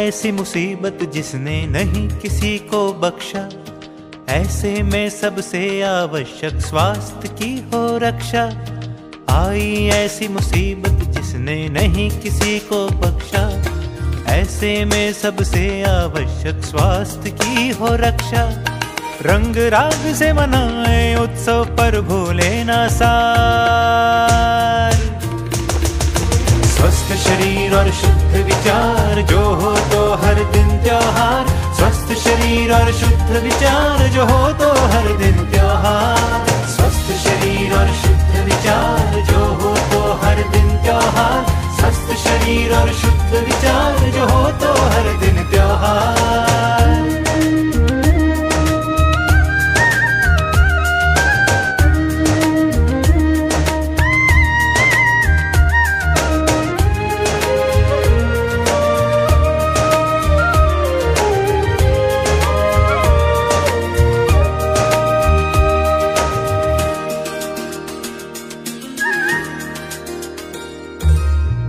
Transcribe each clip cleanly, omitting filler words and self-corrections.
ऐसी मुसीबत जिसने नहीं किसी को बख्शा, ऐसे में सबसे आवश्यक स्वास्थ्य की हो रक्षा। आई ऐसी मुसीबत जिसने नहीं किसी को बख्शा, ऐसे में सबसे आवश्यक स्वास्थ्य की हो रक्षा। रंग राग से मनाए उत्सव पर भूले ना सार, स्वस्थ शरीर और शुद्ध विचार जो हो तो हर दिन त्योहार। स्वस्थ शरीर और शुद्ध विचार जो हो तो हर दिन त्योहार। स्वस्थ शरीर और शुद्ध विचार जो हो तो हर दिन त्योहार। स्वस्थ शरीर और शुद्ध विचार जो हो तो हर दिन त्योहार।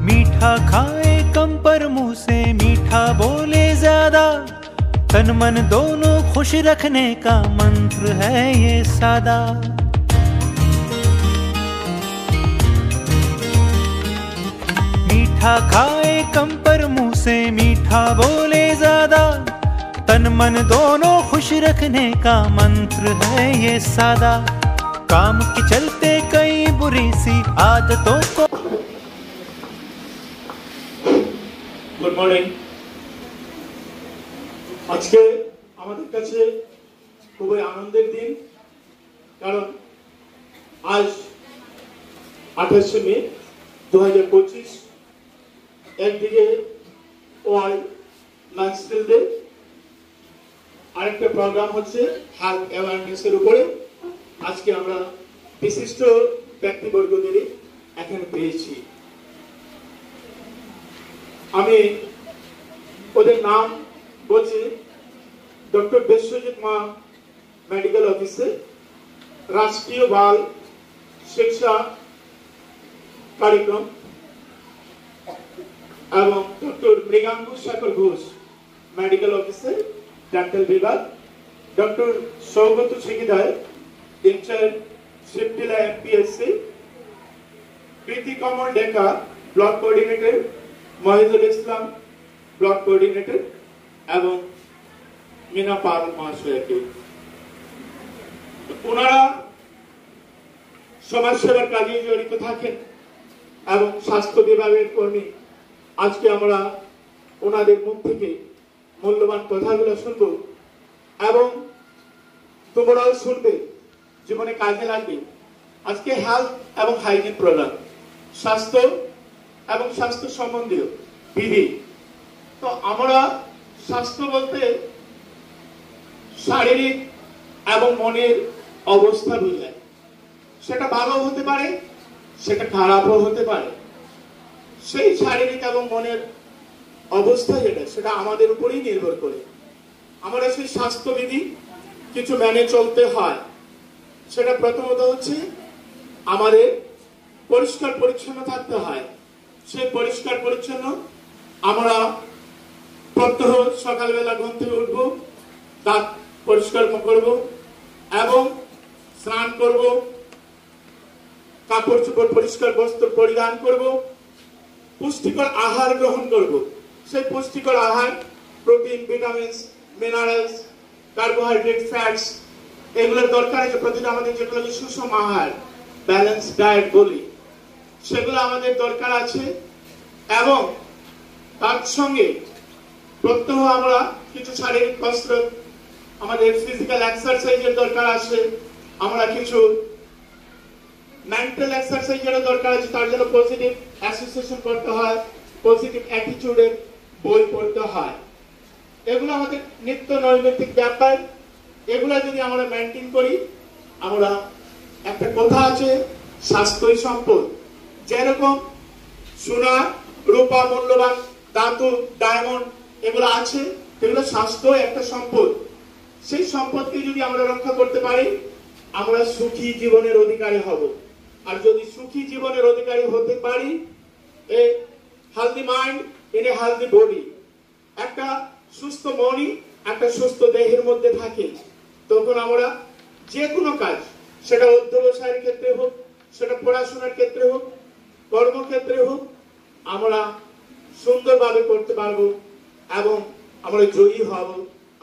मीठा खाए कम पर मुंह से मीठा बोले ज्यादा, तन मन दोनों खुश रखने का मंत्र है ये सादा। मीठा खाए कम पर मुंह से मीठा बोले ज्यादा, तन मन दोनों खुश रखने का मंत्र है ये सादा। काम के चलते कई बुरी सी आदतों को। Good morning. আজকে আমাদের কাছে খুবই আনন্দের দিন, কারণ আজ 28শে মে 2025। একদিকে ওয়ার্ল্ড লাংস ডে, আরেকটা প্রোগ্রাম হচ্ছে হেলথ অ্যাওয়ারনেসের উপরে। আজকে আমরা বিশিষ্ট ব্যক্তিবর্গদের এখানে পেয়েছি। আমি ওদের নাম বলছি। ডক্টর বিশ্বজিৎ মা মেডিকেল অফিসার, রাষ্ট্রীয় বাল শিক্ষা কার্যক্রম, এবং doctor Mriganku Shekhar Ghosh medical officer dental বিভাগ, doctor Sougata Sikdar in charge Shibtila MPSC, Priti Kamal Deka block coordinator, Mohidul Islam block coordinator, এবং মিনা পাল মহাশয়কে। ওনারা সমাজসেবার কাজে জড়িত থাকেন এবং স্বাস্থ্য বিভাগের কর্মী। আজকে আমরা ওনাদের মুখ থেকে মূল্যবান কথাগুলো শুনবো এবং তোমরাও শুনবে, জীবনে কাজে লাগবে। আজকে হেলথ এবং হাইজিন প্রোগ্রাম, স্বাস্থ্য এবং স্বাস্থ্য সম্বন্ধীয় বিধি। তো আমরা স্বাস্থ্য বলতে শারীরিক এবং মনের অবস্থা বোঝায়। সেটা ভালো হতে পারে, সেটা খারাপও হতে পারে। সেই শারীরিক এবং মনের অবস্থা যেটা, সেটা আমাদের উপরেই নির্ভর করে। আমরা সেই স্বাস্থ্যবিধি কিছু মেনে চলতে হয়। সেটা প্রথমত হচ্ছে আমাদের পরিষ্কার পরিচ্ছন্ন থাকতে হয়। সেই পরিষ্কার পরিচ্ছন্ন আমরা প্রত্যহ সকালবেলা ঘুম থেকে উঠব, দাঁত পরিষ্কার করব এবং স্নান করব, কাপড় চোপড় পরিষ্কার বস্ত্র পরিধান করব, পুষ্টিকর আহার গ্রহণ করব। সেই পুষ্টিকর আহার protein, vitamins, minerals, carbohydrate, fats, এগুলোর দরকার আছে। প্রতিটা আমাদের যেগুলো সুষম আহার, ব্যালেন্স ডায়েট বলি, সেগুলো আমাদের দরকার আছে। এবং তার সঙ্গে প্রত্যহ আমরা কিছু শারীরিক কসরত, আমাদের ফিজিক্যাল এক্সারসাইজের দরকার আছে। আমরা কিছু মেন্টাল এক্সারসাইজের দরকার আছে। তার জন্য পজিটিভ অ্যাসোসিয়েশন করতে হয়, পজিটিভ অ্যাটিটিউডের বই পড়তে হয়। এগুলো আমাদের নিত্য নৈমিত্তিক ব্যাপার। এগুলো যদি আমরা মেনটেন করি, আমরা একটা কথা আছে, স্বাস্থ্যই সম্পদ। যেরকম সোনা, রূপা, মূল্যবান ধাতু, ডায়মন্ড এগুলো আছে, এগুলো স্বাস্থ্য একটা সম্পদ। সেই সম্পদকে যদি আমরা রক্ষা করতে পারি, আমরা সুখী জীবনের অধিকারী হব। আর যদি সুখী জীবনের অধিকারী হতে পারি, এ healthy mind in a healthy body, একটা সুস্থ মনই একটা সুস্থ দেহের মধ্যে থাকে, তখন আমরা যে কোনো কাজ, সেটা অধ্যবসায়ের ক্ষেত্রে হোক, সেটা পড়াশোনার ক্ষেত্রে হোক, কর্মক্ষেত্রে হোক, আমরা সুন্দরভাবে করতে পারবো এবং আমরা জয়ী হব,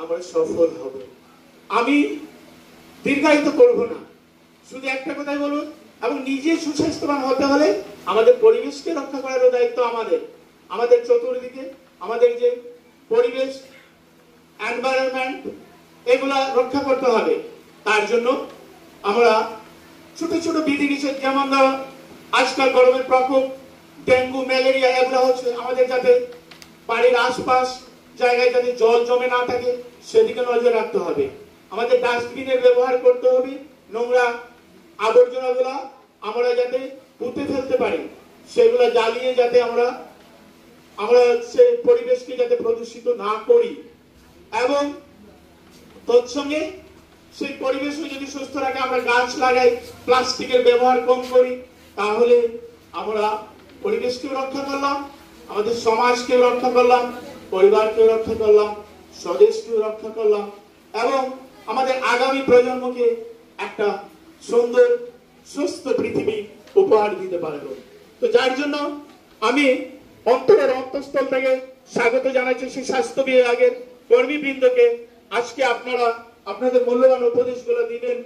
আমরা সফল হব। আমি দীর্ঘায়িত করব না, শুধু একটা কথাই বলুন, এবং নিজে সুস্বাস্থ্যবান হতে হলে আমাদের পরিবেশকে রক্ষা করার দায়িত্ব আমাদের। আমাদের চতুর্দিকে আমাদের যে পরিবেশ, এনভায়রনমেন্ট, এগুলা রক্ষা করতে হবে। তার জন্য আমরা ছোট ছোট বিধিনিষেধ, যেমন ধরো আজকাল গরমের প্রকোপ, ডেঙ্গু, ম্যালেরিয়া, এগুলো হচ্ছে, আমাদের যাতে বাড়ির আশপাশ জায়গায় যাতে জল জমে না থাকে সেদিকে নজর রাখতে হবে। আমাদের ডাস্টবিনের ব্যবহার করতে হবে, নোংরা আবর্জনাগুলা আমরা যাতে পুঁতে ফেলতে পারি, সেগুলো জ্বালিয়ে যাতে আমরা সেই পরিবেশকে যাতে প্রদূষিত না করি, এবং তৎসঙ্গে সেই পরিবেশকে যদি সুস্থ রাখে আমরা গাছ লাগাই, প্লাস্টিকের ব্যবহার কম করি, তাহলে আমরা পরিবেশকেও রক্ষা করলাম, আমাদের সমাজকেও রক্ষা করলাম, পরিবারকেও রক্ষা করলাম, স্বদেশকেও রক্ষা করলাম, এবং আমাদের আগামী প্রজন্মকে একটা সুন্দর সুস্থ পৃথিবী উপহার দিতে পারবো। তো যার জন্য আমি অন্তরের অন্তঃস্থল থেকে স্বাগত জানাচ্ছি সেই স্বাস্থ্য বিভাগের কর্মীবৃন্দকে। আজকে আপনারা আপনাদের মূল্যবান উপদেশগুলো দিবেন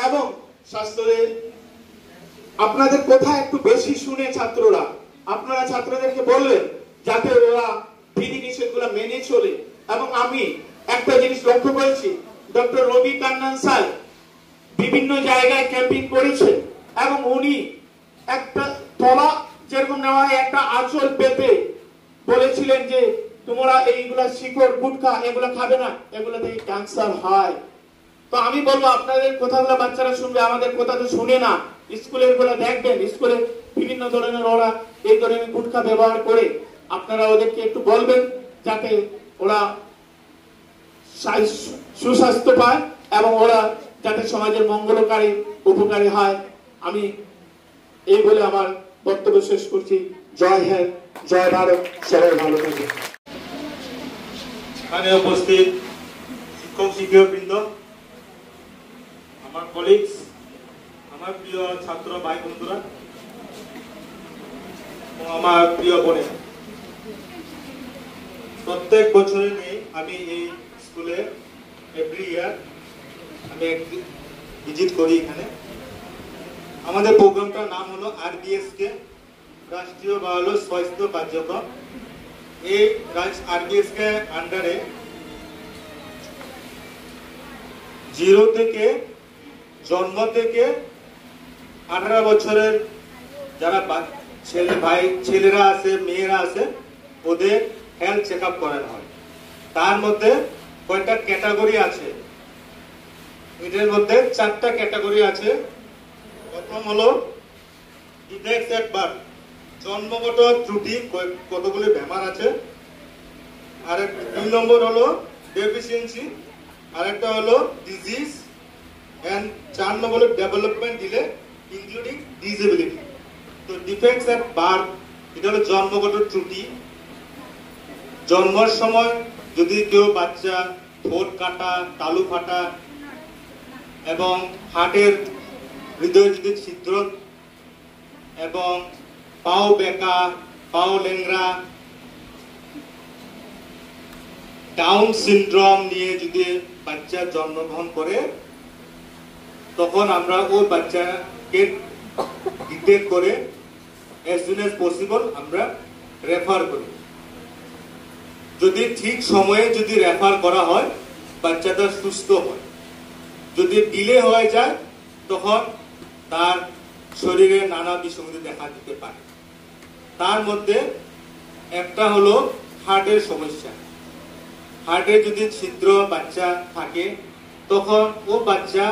এবং স্বাস্থ্যের আপনাদের কথা একটু বেশি শুনে ছাত্ররা, আপনারা ছাত্রদেরকে বলবেন যাতে ওরা বিধি নিষেধগুলো মেনে চলে। এবং আমি একটা জিনিস লক্ষ্য করেছি, ডক্টর রবি কান্নান স্যার বিভিন্ন জায়গায় ক্যাম্পিং করেছেন এবং উনি একটা তলা যেরকম নেওয়া হয় একটা আঁচল পেতে বলেছিলেন যে তোমরা এইগুলা শিকড়, গুটখা এগুলা খাবে না, এগুলা থেকে ক্যান্সার হয়। তো আমি বলবো আপনাদের কথাগুলো বাচ্চারা শুনবে, আমাদের কথা তো শুনে না। স্কুলের গুলা দেখবেন, স্কুলে বিভিন্ন ধরনের ওরা এই ধরনের গুটখা ব্যবহার করে, আপনারা ওদেরকে একটু বলবেন যাতে ওরা সুস্বাস্থ্য পায় এবং ওরা যাতে সমাজের মঙ্গলকারী, উপকারী হয়। আমি এই বলে আমার বক্তব্য শেষ করছি। জয় হিন্দ, জয় ভারত, সবাই ভালো থাকবে। এখানে উপস্থিত শিক্ষক শিক্ষকবৃন্দ, আমার কলিগস, আমার প্রিয় ছাত্র ভাই বন্ধুরা, আমার প্রিয় বোনেরা, প্রত্যেক বছরে নেই আমি এই স্কুলে এভরি ইয়ার আমি ভিজিট করি। এখানে আমাদের প্রোগ্রামটার নাম হলো আরবিএসকে, রাষ্ট্রীয় বা হলো স্বাস্থ্য কার্যক্রম। এই আরবিএসকে আন্ডারে 0 থেকে জন্ম থেকে 18 বছরের যারা ছেলেরা আছে, মেয়েরা আছে, ওদের হেলথ চেক আপ করানো হয়। তার মধ্যে কয়েকটা ক্যাটাগরি আছে, এটার মধ্যে 4টা ক্যাটাগরি আছে। প্রথম হলো ডিফেক্টস এট বার্থ, জন্মগত ত্রুটি কতগুলি বেমার আছে। আর 2 নম্বর হলো ডেফিসিয়েন্সি, আর একটা হলো ডিজিজ, এন্ড 4 নম্বর হলো ডেভেলপমেন্ট ডিলে ইনক্লুডিং ডিসেবিলিটি। তো ডিফেক্টস এট বার্থ এটা হলো জন্মগত ত্রুটি। জন্মের সময় যদি কেউ বাচ্চা ঠোঁট কাটা, তালু ফাটা এবং হার্টের হৃদয় যদি ছিদ্র এবং পাও বেঁকা, পাও ল্যাংড়া, ডাউন সিনড্রোম নিয়ে যদি বাচ্চা জন্মগ্রহণ করে, তখন আমরা ওই বাচ্চাকে ডিটেক্ট করে as soon as possible আমরা রেফার করি। যদি ঠিক সময়ে যদি রেফার করা হয়, বাচ্চাটা সুস্থ হয়। যদি ডিলে হয়ে যায়, তখন তার শরীরে নানা বিসংগতি দেখা দিতে পারে। তার মধ্যে একটা হলো হার্টের সমস্যা। হার্টে যদি ছিদ্র বাচ্চা থাকে, তখন ও বাচ্চা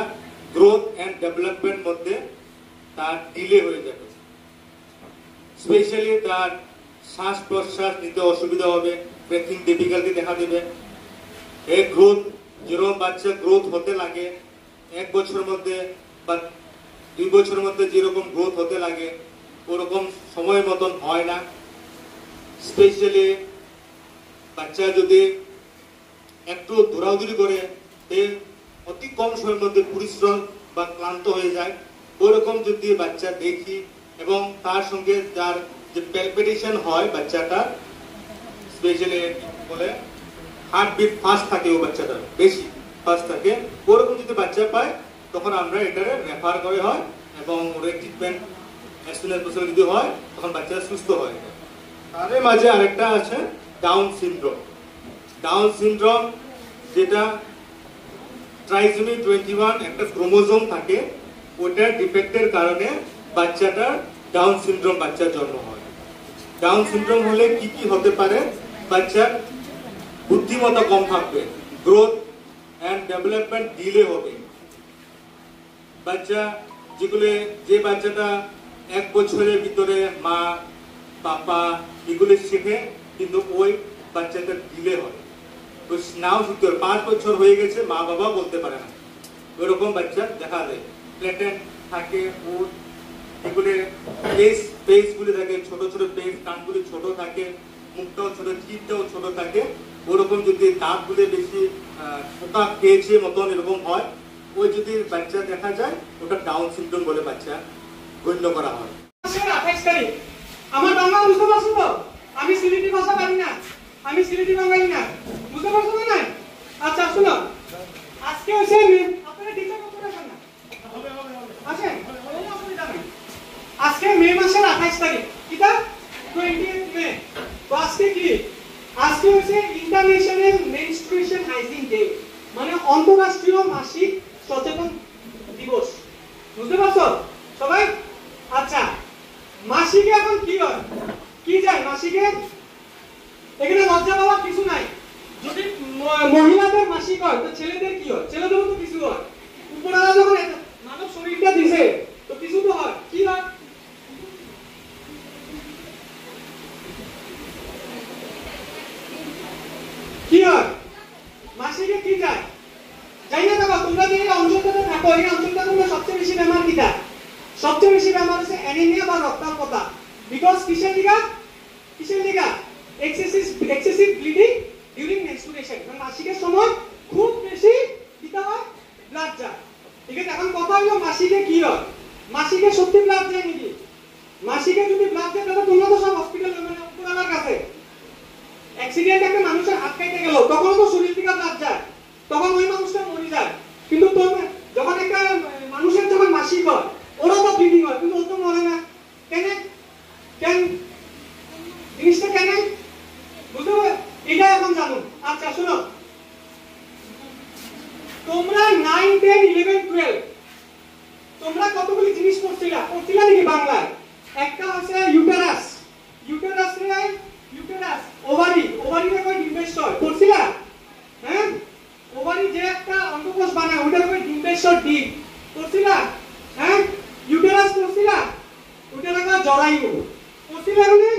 গ্রোথ এন্ড ডেভেলপমেন্ট মধ্যে তার ডিলে হয়ে যাবে। স্পেশালি তার শ্বাস প্রশ্বাস নিতে অসুবিধা হবে, ব্রেথিং ডিফিকাল্টি দেখা দেবে। এই গ্রোথ, যেরকম বাচ্চা গ্রোথ হতে লাগে 1 বছরের মধ্যে বা 2 বছরের মধ্যে যেরকম গ্রোথ হতে লাগে, ওরকম সময় মতন হয় না। স্পেশালি বাচ্চা যদি একটু দৌড়াদৌড়ি করে অতি কম সময়ের মধ্যে পরিশ্রম বা ক্লান্ত হয়ে যায়, ওইরকম যদি বাচ্চা দেখি এবং তার সঙ্গে যার যে প্যালপিটেশন হয় বাচ্চাটা, স্পেশালি বলে হার্টবিট ফাস্ট থাকে, ও বাচ্চাটার বেশি ফাস্ট থাকে, ওরকম যদি বাচ্চা পায় তখন আমরা এটারে রেফার করে হয় এবং ওর treatment as soon as possible যদি হয় তখন বাচ্চা সুস্থ হয়। তার মাঝে আরেকটা আছে ডাউন সিনড্রোম। ডাউন সিনড্রোম যেটা ট্রাইসোমি 21 একটা ক্রোমোজোম থাকে, ওটার ডিফেক্টের কারণে বাচ্চাটার ডাউন সিনড্রোম বাচ্চার জন্ম হয়। ডাউন সিনড্রোম হলে কি কি হতে পারে? বাচ্চার বুদ্ধিমত্তা কম থাকবে, গ্রোথ অ্যান্ড ডেভেলপমেন্ট ডিলে হবে। বাচ্চা যে বাচ্চাটা 1 বছরের ভিতরে মা পাপা এগুলো শেখে, কিন্তু ওই বাচ্চাটা ডিলে হয়, তো নাও শিখতে হবে। 5 বছর হয়ে গেছে মা বাবা বলতে পারে না, ওইরকম বাচ্চা দেখা যায়। প্লেটেন্ট থাকে, ও এগুলো পেস গুলি থাকে, ছোট ছোট পেস, কানগুলি ছোট থাকে, মুখটাও ছোট, জিভটাও ছোট থাকে। ওরকম যদি দাঁতগুলি বেশি পোকা খেয়েছে মতন এরকম হয়, ওই যদি বাচ্চা দেখা যায় ওটা ডাউন সিনড্রোম বলে বাচ্চা গণ্য করা হয়। 28 তারিখ আমার বাংলা বুঝতে পারছো তো? আমি সিলেটি ভাষা পারি না, আমি সিলেটি বাঙালি না, বুঝতে পারছো না? আচ্ছা শুনো, আজকে হচ্ছে আপনারা টিচার কত রাখেন না আছে, কোনো অসুবিধা নেই। আজকে মে মাসের 28 তারিখ, কিটা 20 মে। তো আজকে কি? আজকে হচ্ছে ইন্টারন্যাশনাল মেনস্ট্রুয়েশন হাইজিন ডে, মানে আন্তর্জাতিক মাসিক সচেতন দিবস। বুঝতে পারছো সবাই? আচ্ছা, মাসিকে এখন কি হয়, কি যায় মাসিকে? এখানে লজ্জা পাওয়ার কিছু নাই। যদি মহিলাদের মাসিক হয় তো ছেলেদের কি হয়? ছেলেদেরও তো কিছু হয়। উপরওয়ালা যখন মানব শরীরটা দিছে তো কিছু তো হয়। কি হয়? কি হয় মাসিকে? কি যায় যাই না? দেখো তোমরা যে অঞ্চলটাতে থাকো, এই অঞ্চলটাতে সবচেয়ে বেশি বেমার কিটা? সবচেয়ে বেশি বেমার হচ্ছে অ্যানিমিয়া বা রক্তাল্পতা। বিকজ কিসের লিগা? Excessive bleeding during menstruation. মানে মাসিকের সময় খুব বেশি কিটা হয়? ব্লাড যায়। ঠিক আছে, এখন কথা হলো মাসিকে কি হয়? মাসিকে সত্যি ব্লাড যায় নাকি? মাসিকে যদি ব্লাড যায় তাহলে তোমরা তো সব হসপিটালে, মানে উপরওয়ালার কাছে। অ্যাক্সিডেন্ট একটা মানুষের হাত কেটে গেল, তখন তো শরীর থেকে ব্লাড যায়, তখন ওই মানুষটা মরে যায়। কিন্তু যখন একটা মানুষের যখন মাসিক হয় ওরা তো ব্লিডিং হয়, কিন্তু ও তো মরে না। কেন জিনিসটা কেন বুঝতে পারবে? এটা এখন জানো। আচ্ছা শোনো, তোমরা 9, 10, 11, 12 তোমরা কতগুলি জিনিস পড়ছিলা নাকি বাংলায়? একটা হচ্ছে ইউটেরাস, ওভারি কয় ডিম্বেশ্বর পড়ছিলা? হ্যাঁ, ওভারি যে একটা অন্ডকোষ বানায় ওটার কয় ডিম্বেশ্বর ডিম পড়ছিলা? হ্যাঁ, ইউটেরাস পড়ছিলা? ওটার কয় জরায়ু পড়ছিলা না?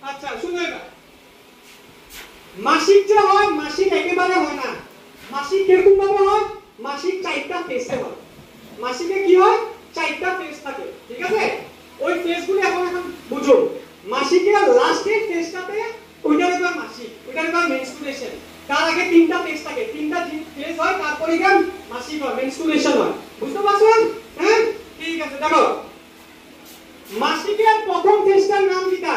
আচ্ছা শুনো, এবার মাসিক যে হয়, মাসিক একেবারে হয় না। মাসিক কিরকম ভাবে হয়? মাসিক 4টা ফেজে হয়। মাসিকে কি হয়? 4টা ফেজ থাকে। ঠিক আছে, ওই ফেজগুলো এখন বুঝো। মাসিকের লাস্টের ফেজটাতে ওইটার কয় মাসিক, ওইটার কয় মেনস্ট্রুয়েশন। তার আগে 3টা ফেজ থাকে, 3টা ফেজ হয়, তারপরে কেন মাসিক হয়, মেনস্ট্রুয়েশন হয়। বুঝতে পারছেন? হ্যাঁ ঠিক আছে, দেখো মাসিকের প্রথম ফেজটার নাম কিটা?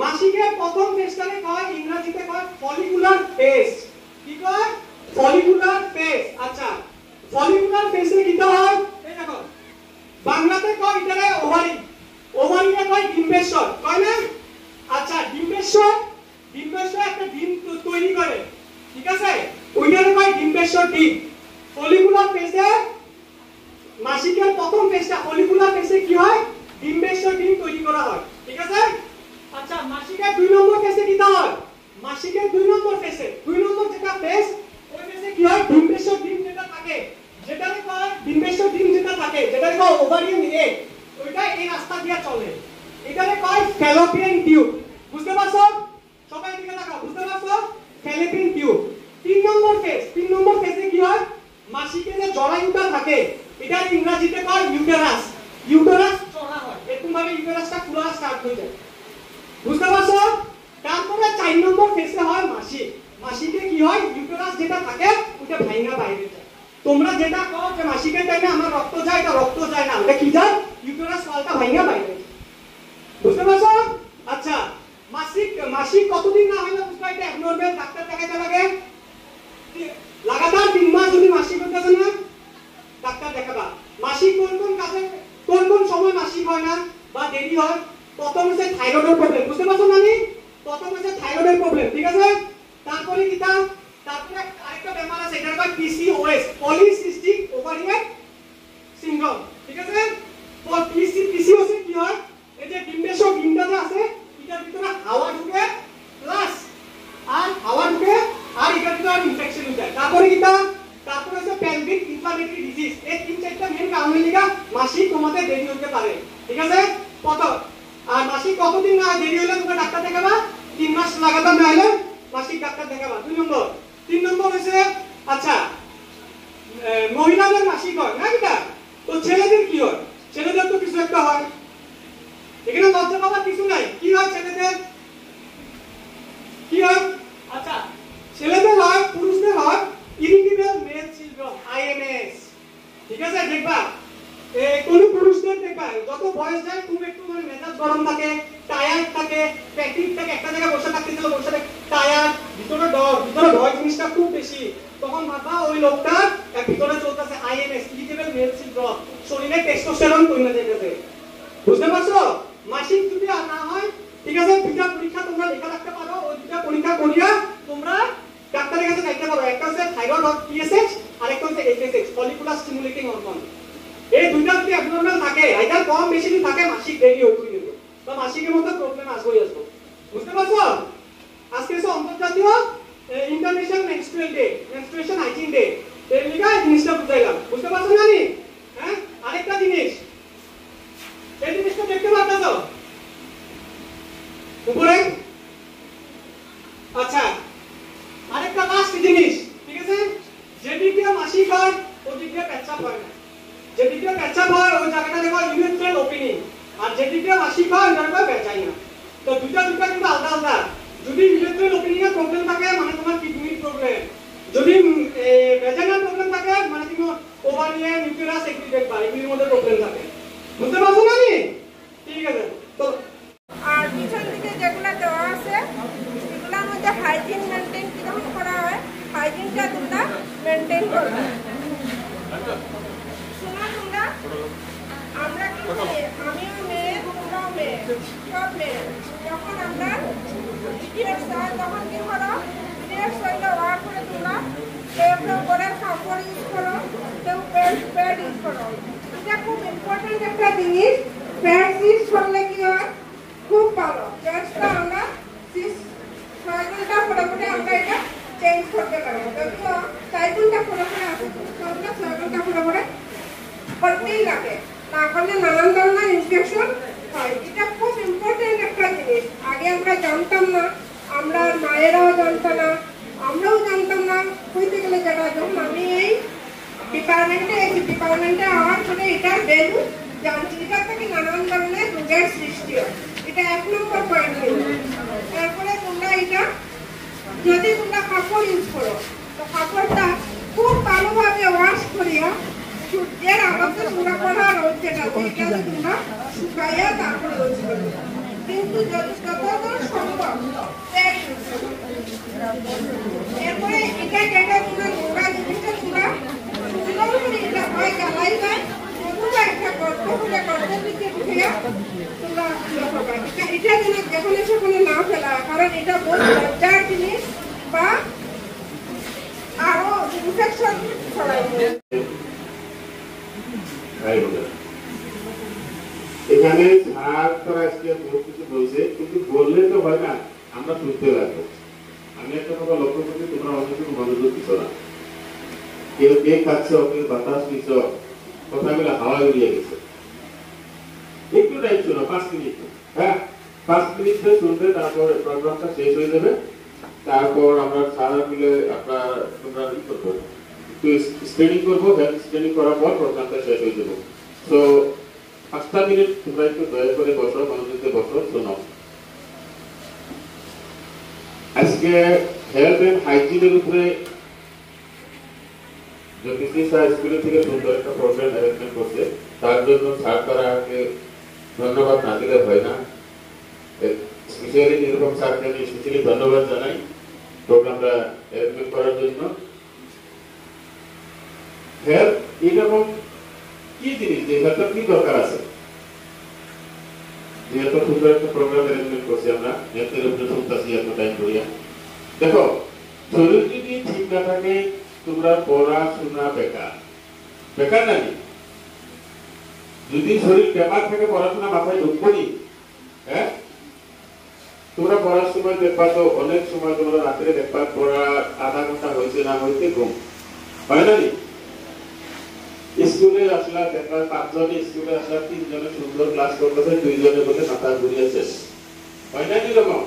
মাসিকের প্রথম ফেজটাকে কয় ইংরেজিতে কয় ফলিকুলার ফেজ। কি কয়? Follicular phase. আচ্ছা, ফলিকুলার ফেজে কিটা হয়? এই দেখো বাংলাতে কয় এটারে ওভারিকে কয় ডিম্বেশ্বর, কয় না? আচ্ছা, ডিম্বেশ্বর একটা ডিম তৈরি করে। ঠিক আছে, ওইটারে কয় ডিম্বেশ্বর ডিম। ফলিকুলার ফেজে মাসিকের প্রথম ফেজটা, ফলিকুলার ফেজে কি হয়? ডিম্বেশ্বর ডিম তৈরি করা হয়। ঠিক আছে, আচ্ছা মাসিকের 2 নম্বর ফেজে কিটা হয়? মাসিকের 2 নম্বর ফেজে, 2 নম্বর যেটা ফেজ, ওই ফেজে কি হয়? ডিম্বেশ্বর ডিম যেটা থাকে, যেটারে কয় ডিম্বেশ্বর ডিম যেটা থাকে, যেটারে কয় ওভারিয়ান এগ, ওইটা এই রাস্তা দিয়ে চলে, এটারে কয় ফ্যালোপিয়ান টিউব। বুঝতে পারছো? সবাই দিকে তাকাও, বুঝতে পারছো? Fallopian tube. 3 নম্বর ফেজে কি হয়? মাসিকের যে জরায়ুটা থাকে, এটা ইংরেজিতে কয় ইউটেরাস চড়া হয়, এরকম ভাবে ইউটেরাসটা খোলা স্টার্ট হয়ে যায়। বুঝতে পারছো? তারপরে 4 নম্বর ফেজে হয় মাসিকে কি হয় ইউটেরাস যেটা থাকে ওটা ভাঙা বাইরে যায়। তোমরা যেটা কও যে মাসিকের টাইমে আমার রক্ত যায়, এটা রক্ত যায় না, ওটা কি যায় ইউটেরাস ওয়ালটা ভাঙা বাইরে যায়। বুঝতে পারছো? আচ্ছা, মাসিক কতদিন না হইলে বুঝবা এটা অ্যাবনরমাল, ডাক্তার দেখাইতে লাগে। লাগাতার 3 মাস যদি মাসিক হইতেছে না ডাক্তার দেখাবা। মাসিক কোন কাজে কোন সময় মাসিক হয় না বা দেরি হয়? প্রথম হচ্ছে থাইরয়েডের প্রবলেম। বুঝতে পারছো না? প্রথম হচ্ছে থাইরয়েডের প্রবলেম, ঠিক আছে? তারপরে কিটা, তারপরে আরেকটা বেমার আছে, এটার নাম পিসিওএস, পলিসিস্টিক ওভারিয়ান সিনড্রোম, ঠিক আছে? পিসিওএস এ কি হয়, এই যে ডিমটা যে আছে এটার ভিতরে হাওয়া ঢুকে প্লাস হাওয়া ঢুকে আর এটার ভিতরে ইনফেকশন হয়ে যায়। তারপরে কিটা, তারপরে হচ্ছে পেলভিক ইনফ্লামেটরি ডিজিজ। এই 3-4টা মেইন কারণে লিগা মাসিক তোমাদের দেরি হতে পারে, ঠিক আছে? আর মাসিক কতদিন না দেরি হলে তোমরা ডাক্তার দেখাবা? 3 মাস লাগাতার না হলে মাসিক ডাক্তার দেখাবা। 2 নম্বর। 3 নম্বর হচ্ছে আচ্ছা মহিলাদের মাসিক হয় না কিটা, তো ছেলেদের কি হয়? ছেলেদের তো কিছু একটা হয়, এখানে লজ্জা পাওয়ার কিছু নাই। কি হয় ছেলেদের? কি হয়? আচ্ছা ছেলেদের হয়, পুরুষদের হয় ইরিটেবল মেল সিনড্রোম, আইএমএস, ঠিক আছে? দেখবা কোন পুরুষদের দেখবা যত বয়স যায় খুব একটু মানে মেজাজ গরম থাকে, টায়ার্ড থাকে, ফ্যাটিক থাকে, একটা জায়গায় বসে থাকতে গেলে বসে থাকে টায়ার্ড, ভিতরে ভয় জিনিসটা খুব বেশি, তখন ভাববা ওই লোকটার ভিতরে চলতেছে আইএমএস, ইরিটেবল মেল সিনড্রোম, শরীরে টেস্টোস্টেরন কমে যাইতেছে। বুঝতে পারছো? মাসিক যদি আর না হয়, ঠিক আছে, 2টা পরীক্ষা তোমরা লেখা রাখতে পারো, ওই 2টা পরীক্ষা করিয়া তোমরা ডাক্তারের কাছে যাইতে পারো। একটা হচ্ছে থাইরয়েড টিএসএইচ আর একটা হচ্ছে এফএসএইচ, ফলিকুলার স্টিমুলেটিং হরমোন। এই দুইটা যদি অ্যাবনরমাল থাকে, এটা কম বেশি যদি থাকে, মাসিক দেরি হইতেই হবে বা মাসিকের মধ্যে প্রবলেম আসবেই আসবে। বুঝতে পারছো? আজকে হচ্ছে আন্তর্জাতিক international menstrual day, menstruation hygiene day. এর লিগা এই জিনিসটা বুঝাইলাম। বুঝতে পারছো না? হ্যাঁ, আরেকটা জিনিস, এই জিনিসটা দেখতে পাচ্ছো উপরে? আচ্ছা আরেকটা লাস্ট জিনিস, ঠিক আছে, যেদিকে মাসিক হয় ওদিকে পেচ্ছাপ হয় না। যেদিকে পেচ্ছাপ হয় ওই জায়গাটা দেখো ইউরেথ্রাল ওপেনিং, আর যেদিকে মাসিক হয় ওই জায়গাটা বেচাই না। তো দুইটা কিন্তু আলাদা আলাদা। যদি ইউরেথ্রাল ওপেনিং এর প্রবলেম থাকে মানে তোমার কিডনির প্রবলেম, যদি ভেজাইনাল প্রবলেম থাকে মানে তোমার ওভারিয়ান ইউটেরাস এক্টিভেট বা এগুলির মধ্যে প্রবলেম থাকে। বুঝতে পারছো না? ঠিক আছে। তো আর পিছন দিকে যেগুলো দেওয়া আছে সেগুলোর মধ্যে হাইজিন মেনটেন কিরকম করা হয়, হাইজিনটা তোমরা মেনটেন করবে। শোনো তোমরা, আমরা কি করি, আমিও মেয়ে, তোমরাও মেয়ে, সব মেয়ে, যখন আমরা পিরিয়ডস হয় তখন কি করো, পিরিয়ডস হইলে ওয়ার করে তোমরা কেউ ঘরের কাপড় ইউজ করো, কেউ প্যাড ইউজ করো। এটা খুব ইম্পর্টেন্ট একটা জিনিস। প্যাড ইউজ করলে কি হয়, খুব ভালো। প্যাডটা আমরা 6 ঘন্টা পরে পরে আমরা এটা চেঞ্জ করতে পারবো। যদিও 4 ঘন্টা পরে পরে আসে, 6 ঘন্টা পরে পরে করতেই লাগে, না করলে নানান ধরনের ইনফেকশন হয়। এটা খুব ইম্পর্টেন্ট একটা জিনিস। আগে আমরা জানতাম না, আমরা মায়েরাও জানতো না, আমরাও জানতাম না। হইতে গেলে যেটা যখন আমি এই ডিপার্টমেন্টে আওয়ার পরে এটা ভ্যালু জানছি, এটা থেকে নানান ধরনের রোগের সৃষ্টি হয়। এটা 1 নম্বর পয়েন্ট। তারপরে তোমরা এটা যদি তোমরা কাপড় ইউজ করো তো কাপড়টা খুব ভালোভাবে ওয়াশ করিয়া সূর্যের আলোতে তোমরা করা রোদ যেটা এটা তোমরা শুকাইয়া তারপরে রোদ করবে। কিন্তু যতদূর সম্ভব এরপরে এটা যেটা তোমরা নোংরা জিনিসটা তোমরা সুন্দর করে এটা হয় জ্বালাই যায়, অথবা একটা গর্ত করে গর্তের দিকে ঢুকিয়া তোমরা করবা। এটা যেন যেখানে সেখানে না ফেলা, কারণ এটা বহু লজ্জার জিনিস বা আরো ইনফেকশন ছড়াইবে। এখানে ছাত্ররা আজকে বহুত কিছু বলছে, কিন্তু বললে তো হয় না, আমরা শুনতে লাগবো। আমি একটা কথা লক্ষ্য করছি, তোমরা অনেক কিছু মনোযোগ দিচ্ছ না। কেউ কেক খাচ্ছ, কেউ বাতাস দিচ্ছ, কথাগুলো হাওয়া উড়িয়ে গেছে। একটু টাইম শোনো, 5 মিনিট। হ্যাঁ, 5 মিনিট শুনবে, তারপর প্রোগ্রামটা শেষ হয়ে যাবে। তারপর আমরা সারা মিলে তোমরা কি করবো, একটু স্ক্রিনিং করবো। স্ক্রিনিং করার পর প্রোগ্রামটা শেষ হয়ে যাবো। তো 5টা মিনিট তোমরা একটু দয়া করে বসো, মনোযোগ দিয়ে বসো, শোনো। আজকে হেলথ এন্ড হাইজিনের উপরে জ্যোতিষী স্যার স্কুলে থেকে সুন্দর একটা প্রোগ্রাম অ্যারেঞ্জমেন্ট করছে, তার জন্য স্যার তারাকে ধন্যবাদ না দিলে হয় না। স্পেশালি নিরূপম স্যারকে আমি স্পেশালি ধন্যবাদ জানাই প্রোগ্রামটা অ্যারেঞ্জমেন্ট করার জন্য। হেলথ এরকম কি জিনিস, যে হেলথের কি দরকার আছে, যেহেতু সুন্দর একটা প্রোগ্রাম অ্যারেঞ্জমেন্ট করছি আমরা, হেলথের উপরে শুনতেছি এত টাইম করিয়া। দেখো, শরীর যদি ঠিক না থাকে তোমরা পড়াশোনা বেকার, বেকার নাকি? যদি শরীর বেমার থাকে পড়াশোনা মাথায় ঢুকবনি। হ্যাঁ, তোমরা পড়ার সময় দেখবা তো অনেক সময় তোমরা রাত্রে দেখবা পড়া আধা ঘন্টা হয়েছে না হয়েছে ঘুম হয় না। স্কুলে আসলা দেখবা 5 জনে স্কুলে আসলা, 3 জনে সুন্দর ক্লাস করতেছে, 2 জনে বলে মাথা ঘুরিয়েছে, হয় না এরকম?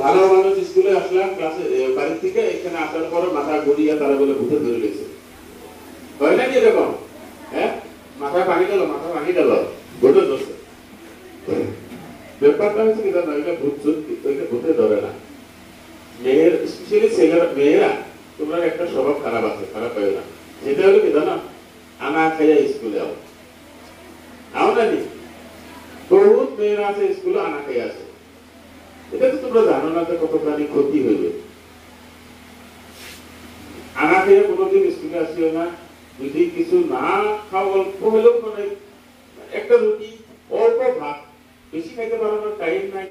ভালো মানুষ স্কুলে আসলা ক্লাসে বাড়ি থেকে এখানে আসার পর মাথা ঘুরিয়ে তারা বলে ভূতে ধরে লেছে, হয় না এরকম? হ্যাঁ, মাথা ভাঙি গেল, মাথা ভাঙি গেল, ভূতে ধরছে। ব্যাপারটা হচ্ছে কি জানো, এটা ভূতে ধরে না। মেয়ের স্পেশালি মেয়েরা তোমরা একটা স্বভাব খারাপ আছে, খারাপ হয় না, সেটা হলো কি জানো, আনা খাইয়া স্কুলে আও না। বহুত মেয়েরা আছে স্কুলে আনা খাইয়া আছে, এটা তো তোমরা জানো না কতখানি ক্ষতি হইবে। আনা খাইয়া কোনোদিন স্কুলে আসিও না। যদি কিছু না খাও, অল্প হলেও মানে একটা রুটি, অল্প ভাত, বেশি খাইতে পারো না, টাইম নাই।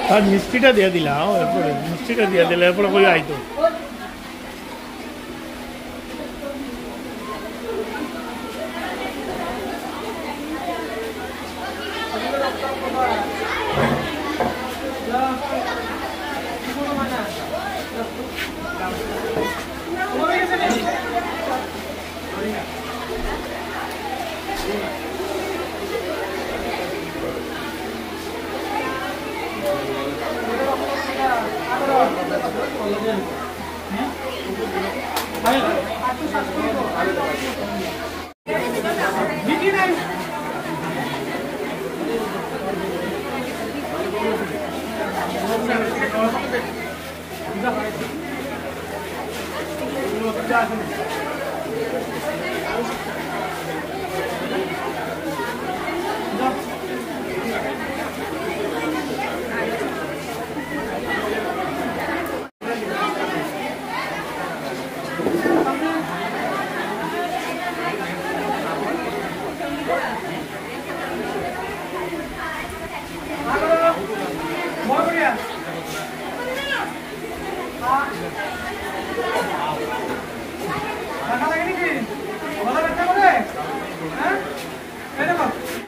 তার মিষ্টিটা দিয়ে দিলাম, এরপরে মিষ্টিটা দিয়ে দিলে এরপরে বই আইতো। ঠান্ডা লাগে নাকি?